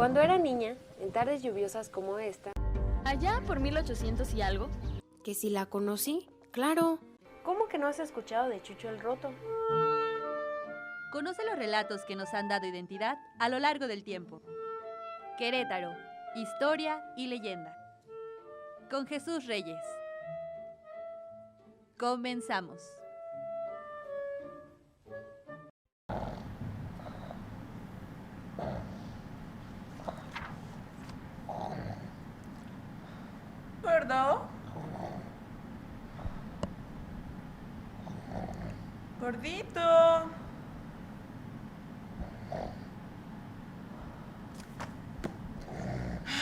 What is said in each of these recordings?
Cuando era niña, en tardes lluviosas como esta... Allá por 1800 y algo. ¿Que si la conocí? Claro. ¿Cómo que no has escuchado de Chucho el Roto? Conoce los relatos que nos han dado identidad a lo largo del tiempo. Querétaro, historia y leyenda. Con Jesús Reyes. Comenzamos. ¿Gordo? Gordito.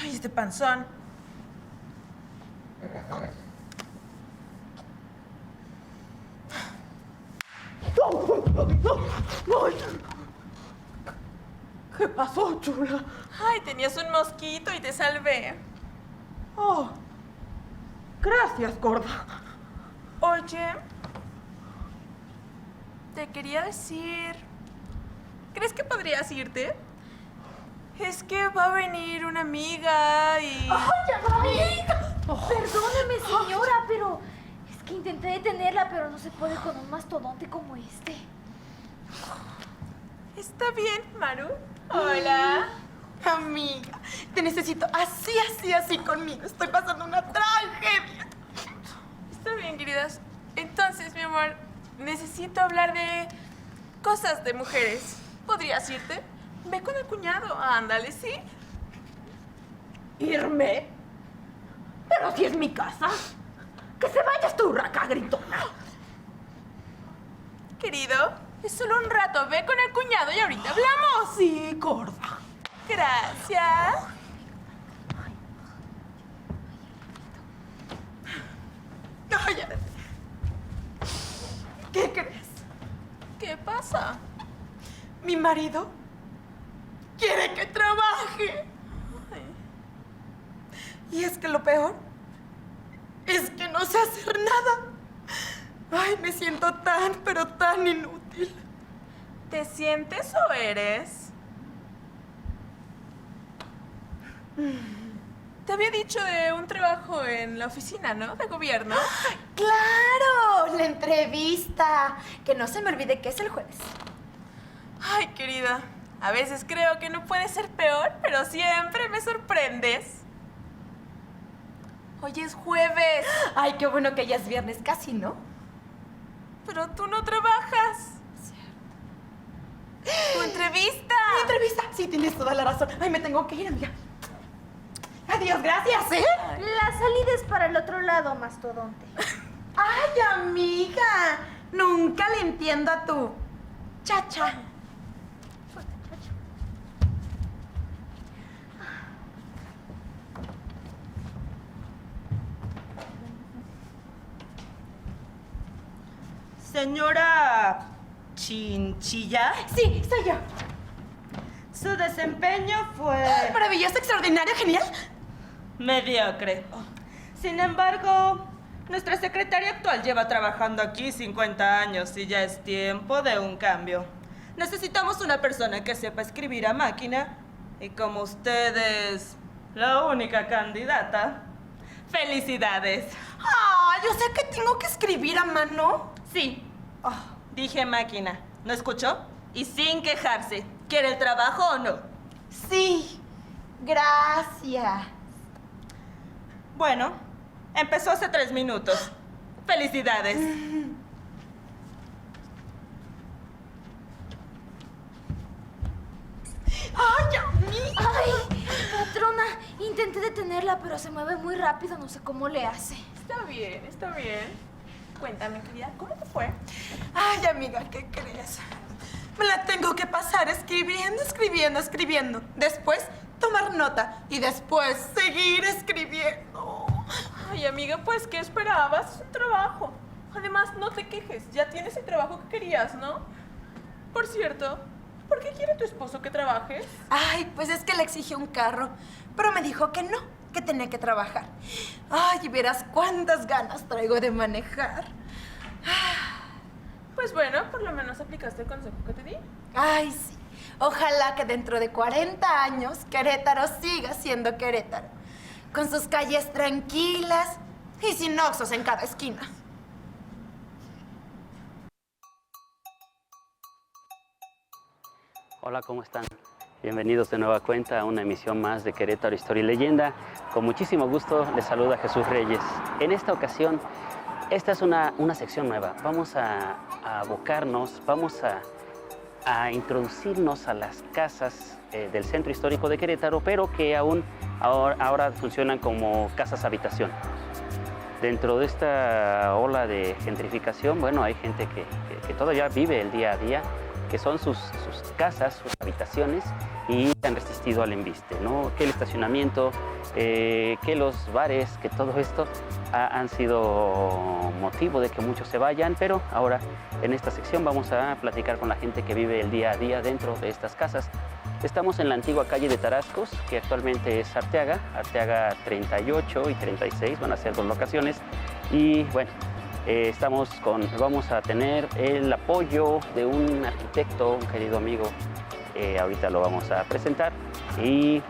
Ay, este panzón. ¿Qué pasó, chula? Ay, tenías un mosquito y te salvé. Oh, gracias, gorda. Oye, te quería decir... ¿Crees que podrías irte? Es que va a venir una amiga y... ¡Ay, amiga! Perdóneme, señora, pero es que intenté detenerla, pero no se puede con un mastodonte como este. ¿Está bien, Maru? Hola. Amiga, te necesito así conmigo. Estoy pasando una tragedia. Está bien, queridas. Entonces, mi amor, necesito hablar de cosas de mujeres. ¿Podrías irte? Ve con el cuñado. Ándale, ¿sí? ¿Irme? Pero si es mi casa. Que se vaya esta urraca gritona. Querido, es solo un rato. Ve con el cuñado y ahorita hablamos. Sí, gorda. Gracias. Oye, ¿qué crees? ¿Qué pasa? Mi marido quiere que trabaje. Y es que lo peor es que no sé hacer nada. Ay, me siento tan, pero tan inútil. ¿Te sientes o eres? Te había dicho de un trabajo en la oficina, ¿no? De gobierno. ¡Claro! La entrevista. Que no se me olvide que es el jueves. Ay, querida, a veces creo que no puede ser peor, pero siempre me sorprendes. Hoy es jueves. Ay, qué bueno que ya es viernes casi, ¿no? Pero tú no trabajas. ¿Tu entrevista? Mi entrevista. Sí, tienes toda la razón. Ay, me tengo que ir, amiga. Adiós, gracias, ¿eh? La salida es para el otro lado, mastodonte. Ay, amiga. Nunca le entiendo a tu chacha. Señora Chinchilla, Sí, soy yo. su desempeño fue Maravilloso, extraordinario, genial. mediocre. Sin embargo, nuestra secretaria actual lleva trabajando aquí 50 años y ya es tiempo de un cambio. Necesitamos una persona que sepa escribir a máquina y como usted es la única candidata, ¡felicidades! Ah, yo sé que tengo que escribir a mano. Sí, dije máquina, ¿no escuchó? Y sin quejarse, ¿quiere el trabajo o no? Sí, gracias. Bueno, empezó hace 3 minutos. ¡Felicidades! ¡Ay, amiga! Ay, patrona, intenté detenerla, pero se mueve muy rápido, no sé cómo le hace. Está bien, está bien. Cuéntame, querida, ¿cómo te fue? Ay, amiga, ¿qué crees? Me la tengo que pasar escribiendo. Después, tomar nota. Y después, seguir escribiendo. Ay, amiga, pues, ¿qué esperabas? Es un trabajo. Además, no te quejes. Ya tienes el trabajo que querías, ¿no? Por cierto, ¿por qué quiere tu esposo que trabajes? Ay, pues es que le exigí un carro. Pero me dijo que no, que tenía que trabajar. Ay, y verás cuántas ganas traigo de manejar. Pues bueno, por lo menos aplicaste el consejo que te di. Ay, sí. Ojalá que dentro de 40 años Querétaro siga siendo Querétaro, con sus calles tranquilas y sin oxos en cada esquina. Hola, ¿cómo están? Bienvenidos de nueva cuenta a una emisión más de Querétaro, Historia y Leyenda. Con muchísimo gusto les saluda Jesús Reyes. En esta ocasión, esta es una sección nueva. Vamos a abocarnos, vamos a introducirnos a las casas del centro histórico de Querétaro, pero que aún ahora funcionan como casas habitación. Dentro de esta ola de gentrificación, bueno, hay gente que todavía vive el día a día, que son sus casas, sus habitaciones, y han resistido al embiste, ¿no? Que el estacionamiento, que los bares, que todo esto han sido motivo de que muchos se vayan, pero ahora en esta sección vamos a platicar con la gente que vive el día a día dentro de estas casas. Estamos en la antigua calle de Tarascos, que actualmente es Arteaga 38 y 36, van a ser 2 locaciones, y bueno, vamos a tener el apoyo de un arquitecto, un querido amigo, ahorita lo vamos a presentar, y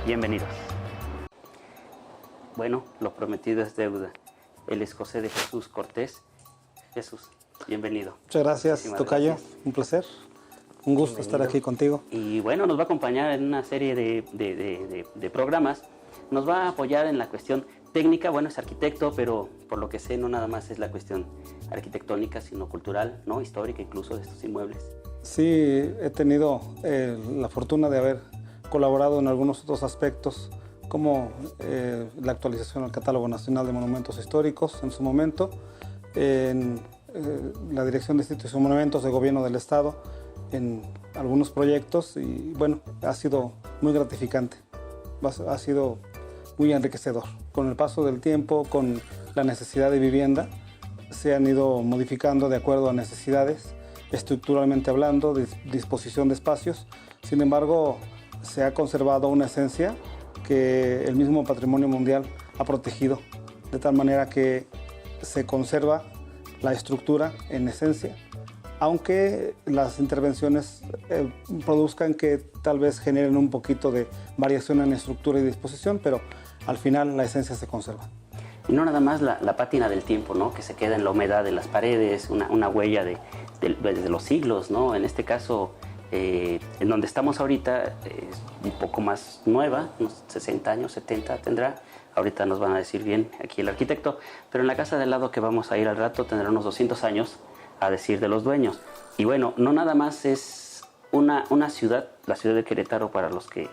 bienvenidos. Bueno, lo prometido es deuda. Él es José de Jesús Cortés. Jesús, bienvenido. Muchas gracias, Muchísimas tocayo, gracias. Un placer, un gusto estar aquí contigo. Y bueno, nos va a acompañar en una serie de programas, nos va a apoyar en la cuestión técnica. Bueno, es arquitecto, pero por lo que sé no nada más es la cuestión arquitectónica, sino cultural, ¿no? Histórica incluso de estos inmuebles. Sí, he tenido la fortuna de haber colaborado en algunos otros aspectos, como la actualización al Catálogo Nacional de Monumentos Históricos en su momento, en la Dirección de Sitios y Monumentos de Gobierno del Estado, en algunos proyectos, y bueno, ha sido muy gratificante, ha sido muy enriquecedor. Con el paso del tiempo, con la necesidad de vivienda, se han ido modificando de acuerdo a necesidades, estructuralmente hablando, disposición de espacios. Sin embargo, se ha conservado una esencia que el mismo Patrimonio Mundial ha protegido, de tal manera que se conserva la estructura en esencia, aunque las intervenciones produzcan que tal vez generen un poquito de variación en estructura y disposición, pero al final la esencia se conserva. Y no nada más la pátina del tiempo, ¿no? Que se queda en la humedad de las paredes, una huella desde los siglos, ¿no? En este caso, en donde estamos ahorita, es un poco más nueva, unos 60 años, 70 tendrá. Ahorita nos van a decir bien aquí el arquitecto, pero en la casa del lado que vamos a ir al rato tendrá unos 200 años, a decir de los dueños. Y bueno, no nada más es una ciudad, la ciudad de Querétaro, para los que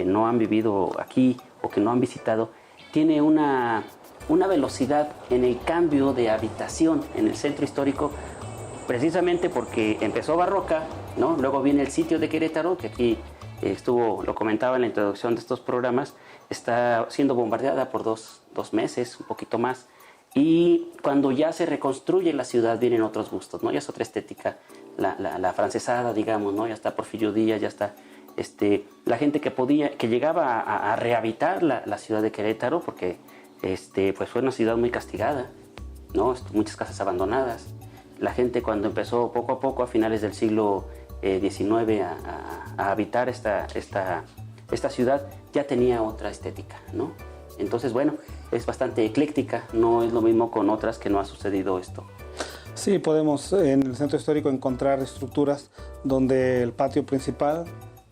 no han vivido aquí o que no han visitado, tiene una velocidad en el cambio de habitación en el centro histórico, precisamente porque empezó barroca, ¿no? Luego viene el sitio de Querétaro, que aquí lo comentaba en la introducción de estos programas, está siendo bombardeada por dos meses, un poquito más, y cuando ya se reconstruye la ciudad vienen otros gustos, ¿no? Ya es otra estética, la afrancesada, digamos, ¿no? Ya está Porfirio Díaz, ya está la gente que llegaba a rehabitar la ciudad de Querétaro, porque pues fue una ciudad muy castigada, ¿no? Muchas casas abandonadas. La gente, cuando empezó poco a poco a finales del siglo XIX a habitar esta ciudad, ya tenía otra estética, ¿no? Entonces, bueno, es bastante ecléctica, no es lo mismo con otras que no ha sucedido esto. Sí, podemos en el centro histórico encontrar estructuras donde el patio principal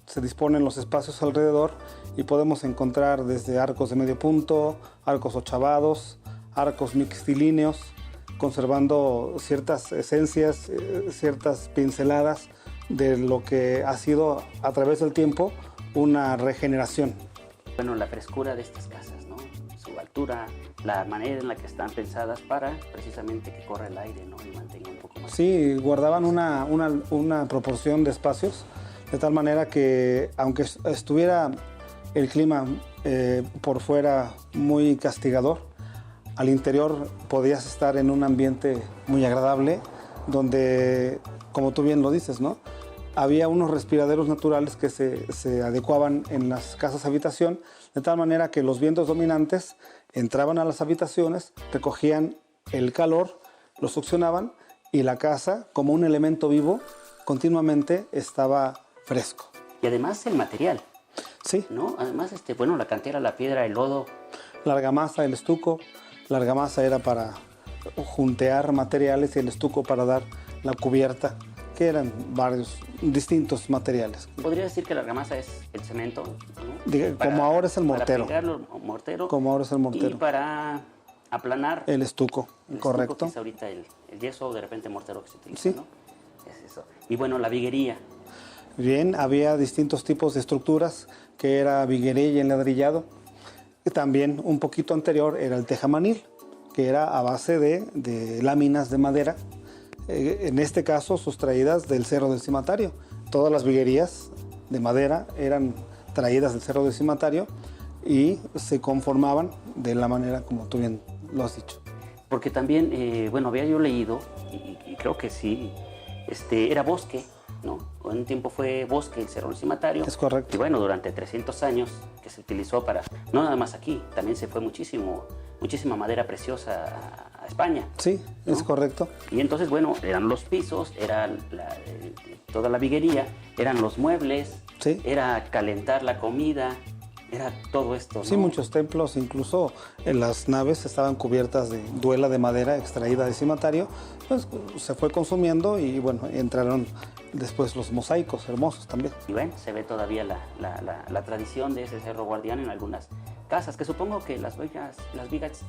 se disponen los espacios alrededor, y podemos encontrar desde arcos de medio punto, arcos ochavados, arcos mixtilíneos, conservando ciertas esencias, ciertas pinceladas de lo que ha sido a través del tiempo una regeneración. Bueno, la frescura de estas casas, ¿no? Su altura, la manera en la que están pensadas para precisamente que corra el aire, ¿no? Y mantenga un poco más. Sí, guardaban una proporción de espacios, de tal manera que aunque estuviera el clima por fuera muy castigador, al interior podías estar en un ambiente muy agradable, donde, como tú bien lo dices, ¿no? Había unos respiraderos naturales que se adecuaban en las casas habitación, de tal manera que los vientos dominantes entraban a las habitaciones, recogían el calor, lo succionaban, y la casa, como un elemento vivo, continuamente estaba fresco. Y además el material, Sí, ¿no? Además, bueno, la cantera, la piedra, el lodo. la argamasa, el estuco. La argamasa era para juntear materiales y el estuco para dar la cubierta, que eran varios distintos materiales. Podría decir que la argamasa es el cemento, ¿no? Como ahora es el mortero. Para aplicarlo, mortero. Como ahora es el Y mortero. para aplanar El estuco, el correcto. estuco, que es ahorita el yeso o de repente mortero que se utiliza, Sí. ¿no? Es eso. Y bueno, la viguería. Bien, había distintos tipos de estructuras, que era viguería y enladrillado. Y también un poquito anterior era el tejamanil, que era a base de láminas de madera, en este caso sustraídas del Cerro del Cimatario. Todas las viguerías de madera eran traídas del Cerro del Cimatario y se conformaban de la manera como tú bien lo has dicho. Porque también, bueno, había yo leído, y creo que sí, era bosque, ¿no? En un tiempo fue bosque el Cerro del Cimatario. Es correcto. Y bueno, durante 300 años que se utilizó para, no nada más aquí, también se fue muchísima madera preciosa a España. Sí, ¿no? es correcto. Y entonces, bueno, eran los pisos, era toda la viguería, eran los muebles, Sí. era calentar la comida, era todo esto, ¿no? Sí, muchos templos, incluso en las naves estaban cubiertas de duela de madera extraída del cimatario, pues se fue consumiendo y bueno, entraron después los mosaicos hermosos también. Y bueno, se ve todavía la tradición de ese cerro guardián en algunas casas, que supongo que las vigas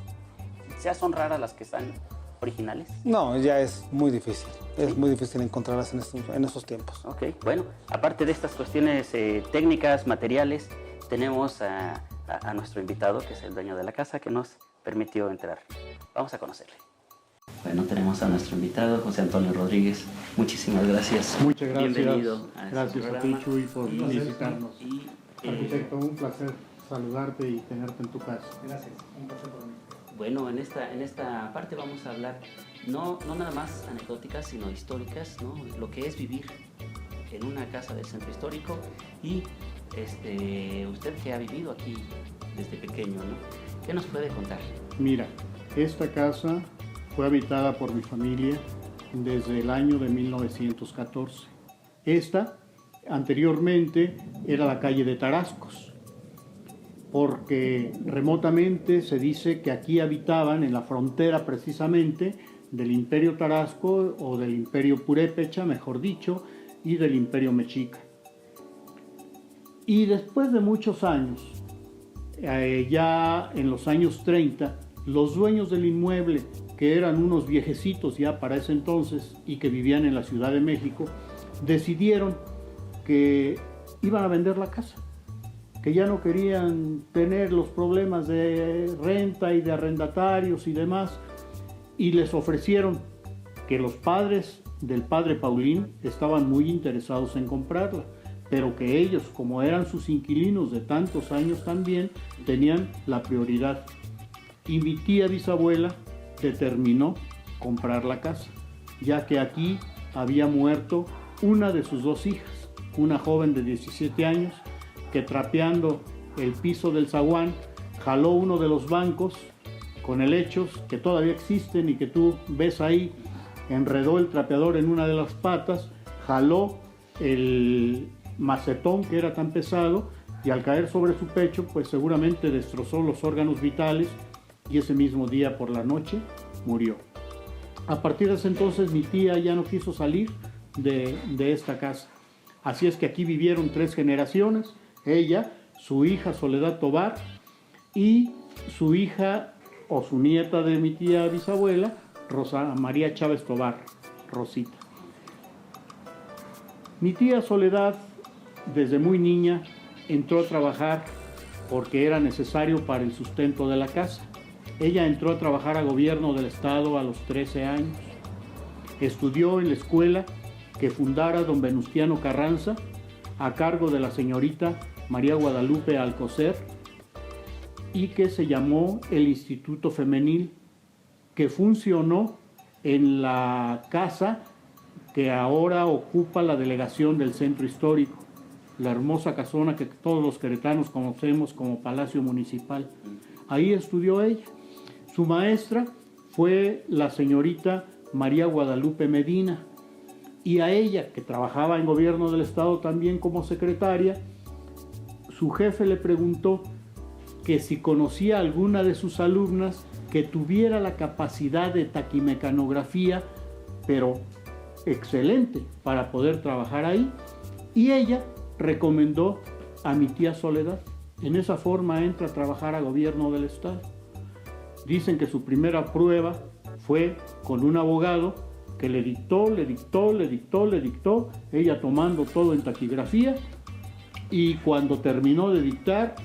ya son raras las que están originales. No, ya es muy difícil, es muy difícil encontrarlas en estos tiempos. Ok, bueno, aparte de estas cuestiones técnicas, materiales, tenemos a nuestro invitado, que es el dueño de la casa, que nos permitió entrar. Vamos a conocerle. Bueno, tenemos a nuestro invitado, José Antonio Rodríguez. Muchísimas gracias. Muchas gracias. Bienvenido a este Gracias a ti, programa. Chuy, por visitarnos. Y, Arquitecto, un placer saludarte y tenerte en tu casa. Gracias, un placer para mí. bueno, en esta parte vamos a hablar no nada más anecdóticas, sino históricas, ¿no? Lo que es vivir en una casa del centro histórico y usted que ha vivido aquí desde pequeño, ¿no? ¿Qué nos puede contar? Mira, esta casa fue habitada por mi familia desde el año de 1914. Esta, anteriormente, era la calle de Tarascos, porque remotamente se dice que aquí habitaban, en la frontera precisamente, del Imperio Tarasco o del Imperio Purépecha, mejor dicho, y del Imperio Mexica. Y después de muchos años, ya en los años 30, los dueños del inmueble, que eran unos viejecitos ya para ese entonces y que vivían en la Ciudad de México, decidieron que iban a vender la casa, que ya no querían tener los problemas de renta y de arrendatarios y demás, y les ofrecieron que los padres del padre Paulín estaban muy interesados en comprarla, pero que ellos, como eran sus inquilinos de tantos años también, tenían la prioridad. Y mi tía bisabuela determinó comprar la casa, ya que aquí había muerto una de sus dos hijas, una joven de 17 años, que trapeando el piso del zaguán, jaló uno de los bancos con helechos que todavía existen y que tú ves ahí, enredó el trapeador en una de las patas, jaló el macetón que era tan pesado y al caer sobre su pecho, pues seguramente destrozó los órganos vitales y ese mismo día por la noche murió. A partir de ese entonces mi tía ya no quiso salir de esta casa. Así es que aquí vivieron 3 generaciones, ella, su hija Soledad Tobar y su hija o su nieta de mi tía bisabuela, Rosa María Chávez Tobar, Rosita. Mi tía Soledad, desde muy niña, entró a trabajar porque era necesario para el sustento de la casa. Ella entró a trabajar a gobierno del estado a los 13 años. Estudió en la escuela que fundara don Venustiano Carranza, a cargo de la señorita María Guadalupe Alcocer, y que se llamó el Instituto Femenil, que funcionó en la casa que ahora ocupa la delegación del Centro Histórico, la hermosa casona que todos los queretanos conocemos como Palacio Municipal. Ahí estudió ella. Su maestra fue la señorita María Guadalupe Medina. y a ella, que trabajaba en gobierno del estado también como secretaria, su jefe le preguntó que si conocía a alguna de sus alumnas que tuviera la capacidad de taquimecanografía, pero excelente para poder trabajar ahí, y ella recomendó a mi tía Soledad. En esa forma entra a trabajar a gobierno del estado. Dicen que su primera prueba fue con un abogado que le dictó, ella tomando todo en taquigrafía, y cuando terminó de dictar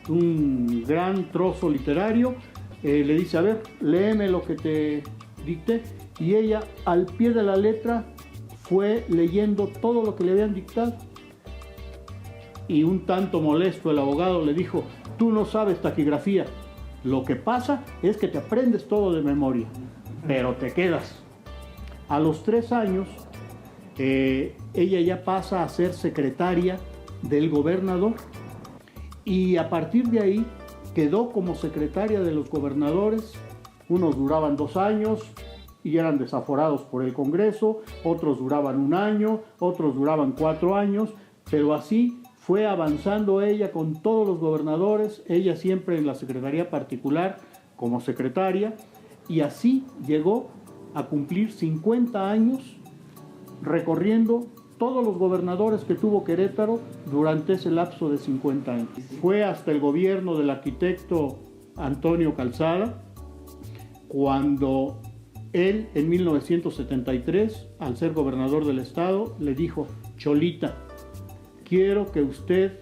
un gran trozo literario, le dice, a ver, léeme lo que te dicté, y ella al pie de la letra fue leyendo todo lo que le habían dictado. Y un tanto molesto el abogado le dijo, tú no sabes taquigrafía, lo que pasa es que te aprendes todo de memoria, pero te quedas. A los 3 años, ella ya pasa a ser secretaria del gobernador, y a partir de ahí quedó como secretaria de los gobernadores. Unos duraban 2 años y eran desaforados por el Congreso, otros duraban 1 año, otros duraban 4 años, pero así fue avanzando ella con todos los gobernadores, ella siempre en la secretaría particular como secretaria, y así llegó a cumplir 50 años recorriendo todos los gobernadores que tuvo Querétaro durante ese lapso de 50 años. Fue hasta el gobierno del arquitecto Antonio Calzada, cuando él en 1973, al ser gobernador del estado, le dijo, Cholita, quiero que usted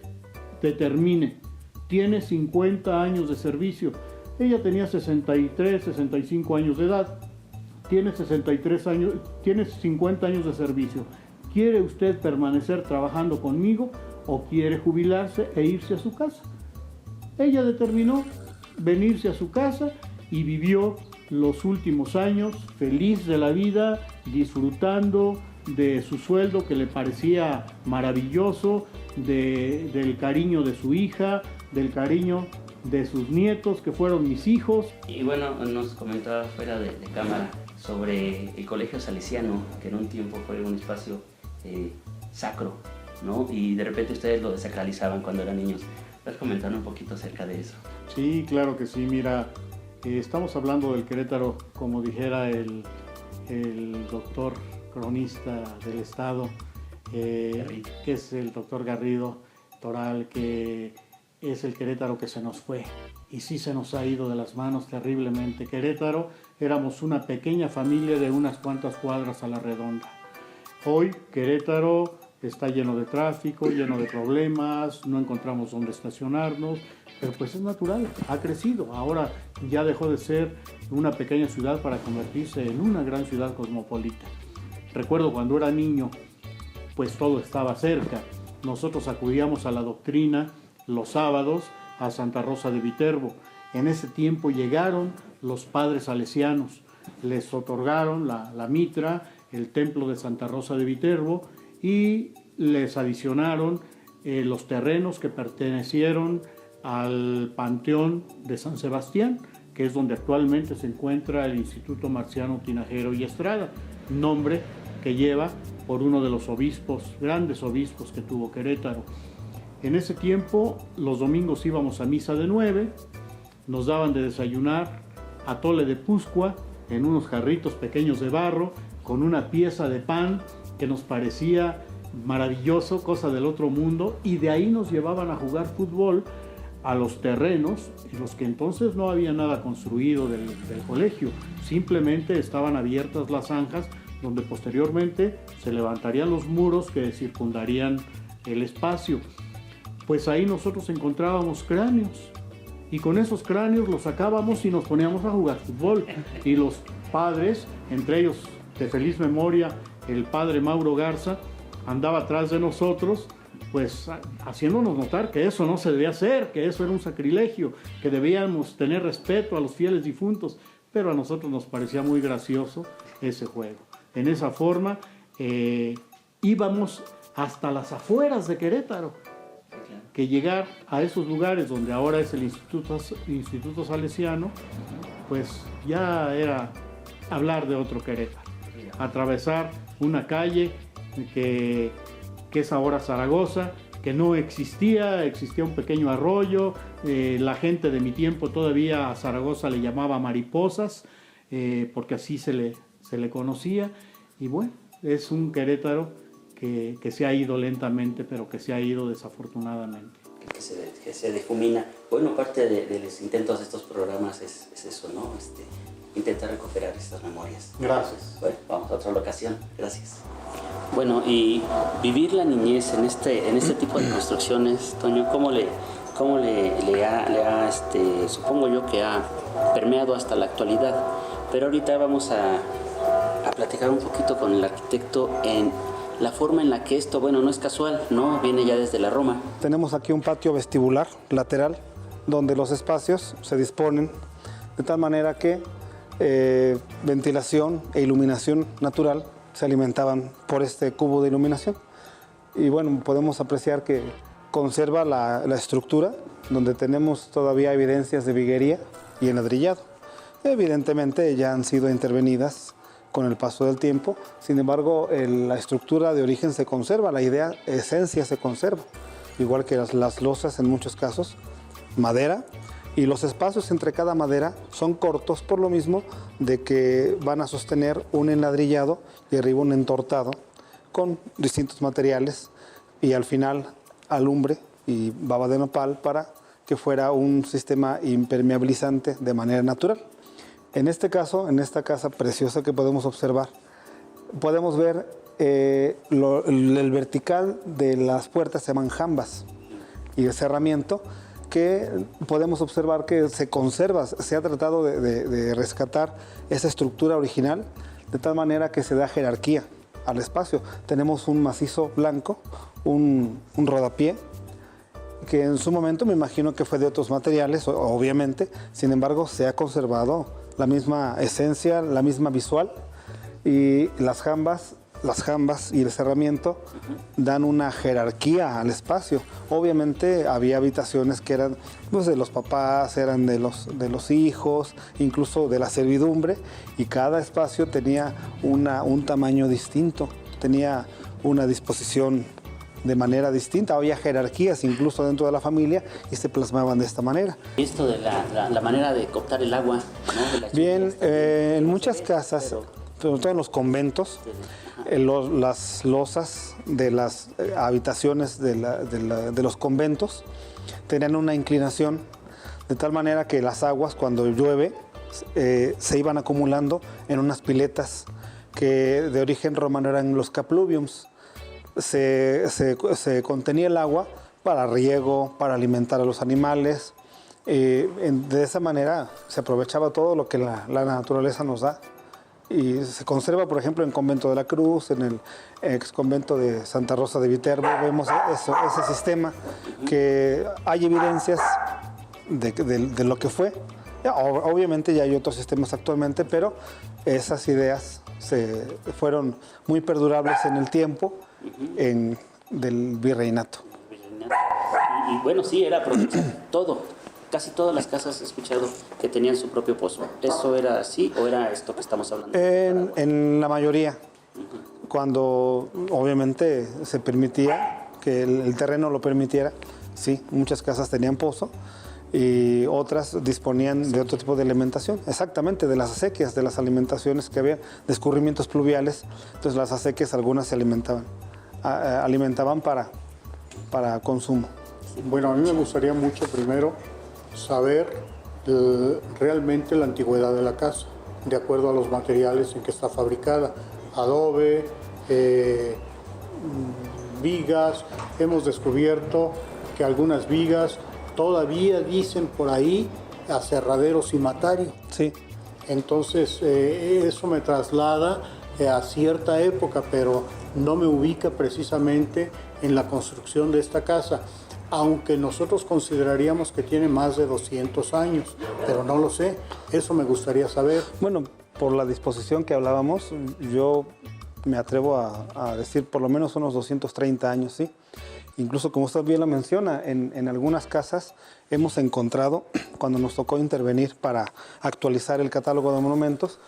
determine, tiene 50 años de servicio. Ella tenía 63, 65 años de edad, tiene 63 años, tiene 50 años de servicio. ¿Quiere usted permanecer trabajando conmigo o quiere jubilarse e irse a su casa? Ella determinó venirse a su casa y vivió los últimos años feliz de la vida, disfrutando de su sueldo que le parecía maravilloso, del cariño de su hija, del cariño de sus nietos que fueron mis hijos. Y bueno, nos comentaba fuera de cámara sobre el Colegio Salesiano, que en un tiempo fue un espacio sacro, ¿no? Y de repente ustedes lo desacralizaban cuando eran niños. ¿Puedes comentar un poquito acerca de eso? Sí, claro que sí. Mira, estamos hablando del Querétaro, como dijera el doctor cronista del estado, que es el doctor Garrido Toral, que es el Querétaro que se nos fue. Y sí se nos ha ido de las manos terriblemente. Querétaro, éramos una pequeña familia de unas cuantas cuadras a la redonda. Hoy Querétaro está lleno de tráfico, lleno de problemas, no encontramos dónde estacionarnos, pero pues es natural, ha crecido. Ahora ya dejó de ser una pequeña ciudad para convertirse en una gran ciudad cosmopolita. Recuerdo cuando era niño, pues todo estaba cerca. Nosotros acudíamos a la doctrina los sábados a Santa Rosa de Viterbo. En ese tiempo llegaron los padres salesianos, les otorgaron la mitra, el templo de Santa Rosa de Viterbo, y les adicionaron los terrenos que pertenecieron al Panteón de San Sebastián, que es donde actualmente se encuentra el Instituto Marciano Tinajero y Estrada, nombre que lleva por uno de los obispos, grandes obispos que tuvo Querétaro. En ese tiempo, los domingos íbamos a misa de 9, nos daban de desayunar atole de Puscua en unos jarritos pequeños de barro, con una pieza de pan que nos parecía maravilloso, cosa del otro mundo, y de ahí nos llevaban a jugar fútbol a los terrenos, en los que entonces no había nada construido del colegio, simplemente estaban abiertas las zanjas, donde posteriormente se levantarían los muros que circundarían el espacio. Pues ahí nosotros encontrábamos cráneos, y con esos cráneos los sacábamos y nos poníamos a jugar fútbol, y los padres, entre ellos de feliz memoria el padre Mauro Garza, andaba atrás de nosotros, pues haciéndonos notar que eso no se debía hacer, que eso era un sacrilegio, que debíamos tener respeto a los fieles difuntos, pero a nosotros nos parecía muy gracioso ese juego. En esa forma íbamos hasta las afueras de Querétaro, que llegar a esos lugares donde ahora es el Instituto Salesiano, pues ya era hablar de otro Querétaro. Atravesar una calle que es ahora Zaragoza, que no existía un pequeño arroyo. La gente de mi tiempo todavía a Zaragoza le llamaba Mariposas, porque así se le conocía. Y bueno, es un Querétaro que se ha ido lentamente, pero que se ha ido desafortunadamente. Que se difumina. Bueno, parte de los intentos de estos programas es eso, ¿no? Intentar recuperar estas memorias. Gracias. Bueno, vamos a otra locación. Gracias. Bueno, y vivir la niñez en este tipo de construcciones, Toño, ¿cómo le ha supongo yo que ha permeado hasta la actualidad? Pero ahorita vamos a platicar un poquito con el arquitecto en la forma en la que esto, bueno, no es casual, ¿no? Viene ya desde la Roma. Tenemos aquí un patio vestibular lateral donde los espacios se disponen de tal manera que ventilación e iluminación natural se alimentaban por este cubo de iluminación. Y bueno, podemos apreciar que conserva la estructura, donde tenemos todavía evidencias de viguería y enladrillado. Evidentemente ya han sido intervenidas con el paso del tiempo, sin embargo la estructura de origen se conserva, la esencia se conserva, igual que las losas en muchos casos, madera, y los espacios entre cada madera son cortos por lo mismo de que van a sostener un enladrillado y arriba un entortado con distintos materiales y al final alumbre y baba de nopal para que fuera un sistema impermeabilizante de manera natural. En este caso, en esta casa preciosa que podemos observar, podemos ver el vertical de las puertas se llaman jambas y el cerramiento, que podemos observar que se conserva, se ha tratado de rescatar esa estructura original de tal manera que se da jerarquía al espacio. Tenemos un macizo blanco, un rodapié, que en su momento me imagino que fue de otros materiales, obviamente, sin embargo se ha conservado la misma esencia, la misma visual, y las jambas y el cerramiento dan una jerarquía al espacio. Obviamente había habitaciones que eran pues, de los papás, eran de los hijos, incluso de la servidumbre, y cada espacio tenía un tamaño distinto, tenía una disposición de manera distinta, había jerarquías incluso dentro de la familia y se plasmaban de esta manera. Esto de la manera de captar el agua, ¿no? Bien, en muchas casas, sobre todo en los conventos, las losas de las habitaciones de los conventos tenían una inclinación de tal manera que las aguas cuando llueve se iban acumulando en unas piletas que de origen romano eran los capluviums. Se contenía el agua para riego, para alimentar a los animales. De esa manera se aprovechaba todo lo que la naturaleza nos da. Y se conserva, por ejemplo, en Convento de la Cruz, en el ex convento de Santa Rosa de Viterbo, vemos ese sistema, que hay evidencias de lo que fue. Obviamente ya hay otros sistemas actualmente, pero esas ideas fueron muy perdurables en el tiempo del virreinato. Y bueno, sí, era aprovechar todo. Casi todas las casas he escuchado que tenían su propio pozo. ¿Eso era así o era esto que estamos hablando? En la mayoría, cuando obviamente se permitía, que el terreno lo permitiera, sí, muchas casas tenían pozo y otras disponían de otro tipo de alimentación, exactamente, de las acequias, de las alimentaciones que había, de escurrimientos pluviales. Entonces las acequias algunas se alimentaban para consumo. Bueno, a mí me gustaría mucho primero saber realmente la antigüedad de la casa, de acuerdo a los materiales en que está fabricada. Adobe, vigas. Hemos descubierto que algunas vigas todavía dicen por ahí aserradero cimatario. Sí. Entonces eso me traslada a cierta época, pero no me ubica precisamente en la construcción de esta casa, aunque nosotros consideraríamos que tiene más de 200 años, pero no lo sé, eso me gustaría saber. Bueno, por la disposición que hablábamos, yo me atrevo a decir por lo menos unos 230 años, ¿sí? Incluso, como usted bien lo menciona, en algunas casas hemos encontrado, cuando nos tocó intervenir para actualizar el catálogo de monumentos,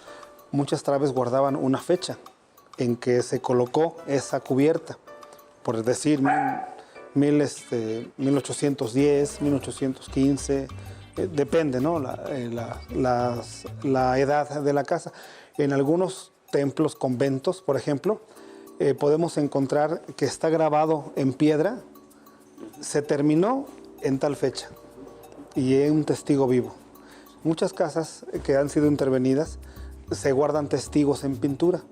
muchas traves guardaban una fecha en que se colocó esa cubierta, por decir 1810, 1815, depende, ¿no? La edad de la casa. En algunos templos, conventos, por ejemplo, podemos encontrar que está grabado en piedra, se terminó en tal fecha, y es un testigo vivo. Muchas casas que han sido intervenidas se guardan testigos en pintura,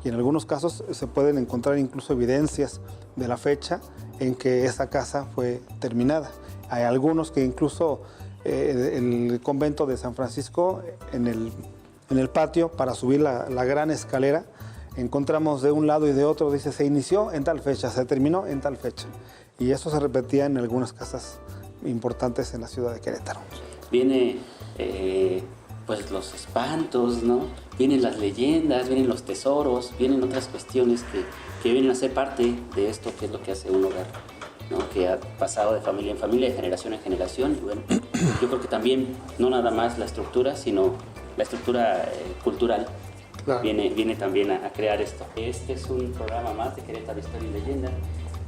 y en algunos casos se pueden encontrar incluso evidencias de la fecha en que esa casa fue terminada. Hay algunos que incluso el convento de San Francisco, en el patio, para subir la gran escalera, encontramos de un lado y de otro, dice, se inició en tal fecha, se terminó en tal fecha. Y eso se repetía en algunas casas importantes en la ciudad de Querétaro. Viene pues los espantos, ¿no? Vienen las leyendas, vienen los tesoros, vienen otras cuestiones que vienen a ser parte de esto que es lo que hace un hogar, ¿no? Que ha pasado de familia en familia, de generación en generación. Y bueno, yo creo que también no nada más la estructura, sino la estructura cultural. Claro. Viene también a crear esto. Este es un programa más de Querétaro Historia y Leyenda.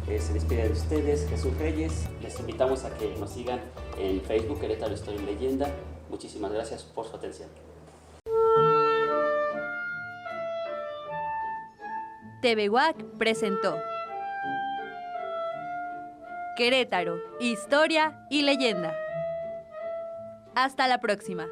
Se despide de ustedes Jesús Reyes. Les invitamos a que nos sigan en Facebook Querétaro Historia y Leyenda. Muchísimas gracias por su atención. TV UAC presentó Querétaro, Historia y Leyenda. Hasta la próxima.